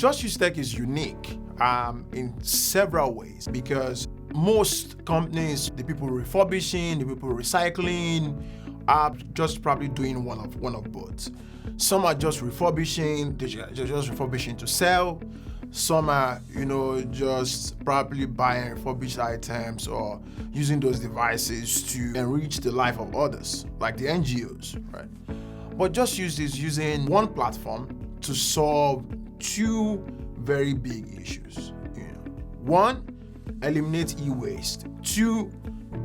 JustUsedTech is unique in several ways, because most companies, the people refurbishing, the people recycling, are just probably doing one of both. Some are just refurbishing, they're just refurbishing to sell. Some are, just probably buying refurbished items or using those devices to enrich the life of others, like the NGOs, right? But JustUsed is using one platform to solve two very big issues. One, eliminate e-waste. Two,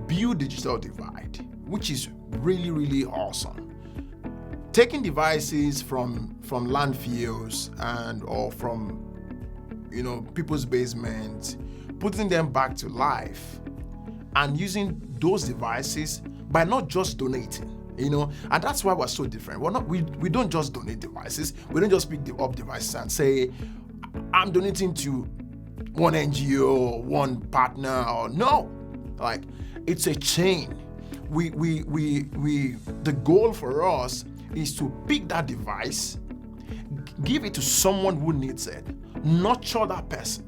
build digital divide, which is really, really awesome. Taking devices from landfills or from people's basements, putting them back to life, and using those devices by not just donating. And that's why we're so different. We don't just donate devices. We don't just pick up devices and say, I'm donating to one NGO, one partner, or no. Like, it's a chain. The goal for us is to pick that device, give it to someone who needs it, nurture that person.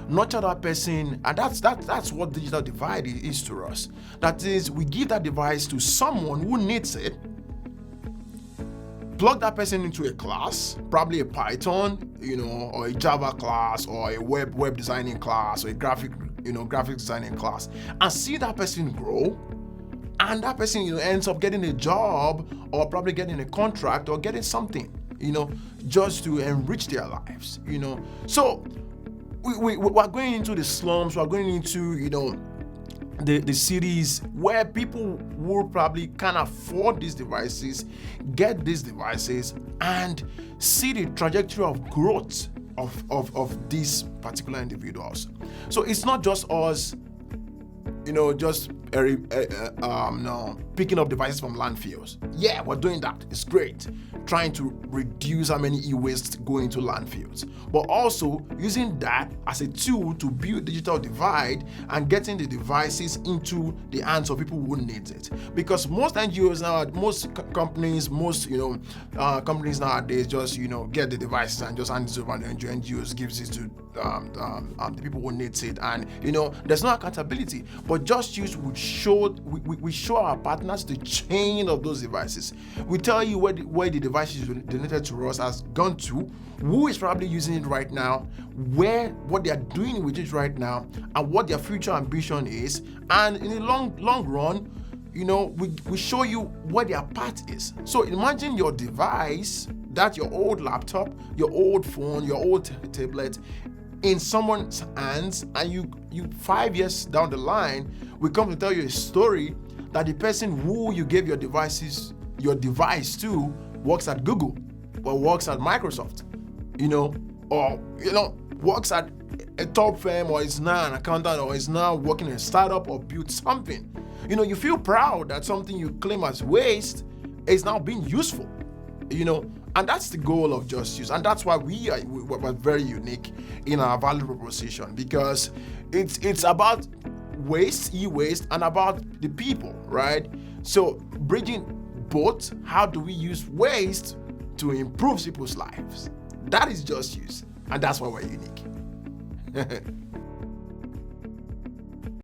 Nurture that person, and that's what digital divide is to us. That is, we give that device to someone who needs it, plug that person into a class, probably a Python, or a Java class, or a web designing class, or a graphic designing class, and see that person grow. And that person, ends up getting a job, or probably getting a contract, or getting something, just to enrich their lives, So we're going into the slums, we're going into, the cities where people will probably can't afford these devices, get these devices, and see the trajectory of growth of these particular individuals. So it's not just us, just picking up devices from landfills. Yeah, we're doing that. It's great. Trying to reduce how many e-waste go into landfills, but also using that as a tool to build digital divide and getting the devices into the hands of people who need it. Because most NGOs now, most companies, companies nowadays just get the devices and just hand it over, and the NGOs gives it to the people who needs it, and there's no accountability. But JustUsed we show our partners the chain of those devices. We tell you where the devices donated to us has gone to, who is probably using it right now, what they are doing with it right now, and what their future ambition is. And in the long run, we show you where their path is. So imagine your device, that your old laptop, your old phone, your old tablet, in someone's hands, and you 5 years down the line, we come to tell you a story that the person who you gave your device to works at Google, or works at Microsoft, or works at a top firm, or is now an accountant, or is now working in a startup, or built something. You feel proud that something you claim as waste is now being useful. And that's the goal of JustUsed, and that's why we're very unique in our value proposition, because it's about e-waste, and about the people, right? So bridging both, how do we use waste to improve people's lives? That is JustUsed, and that's why we're unique.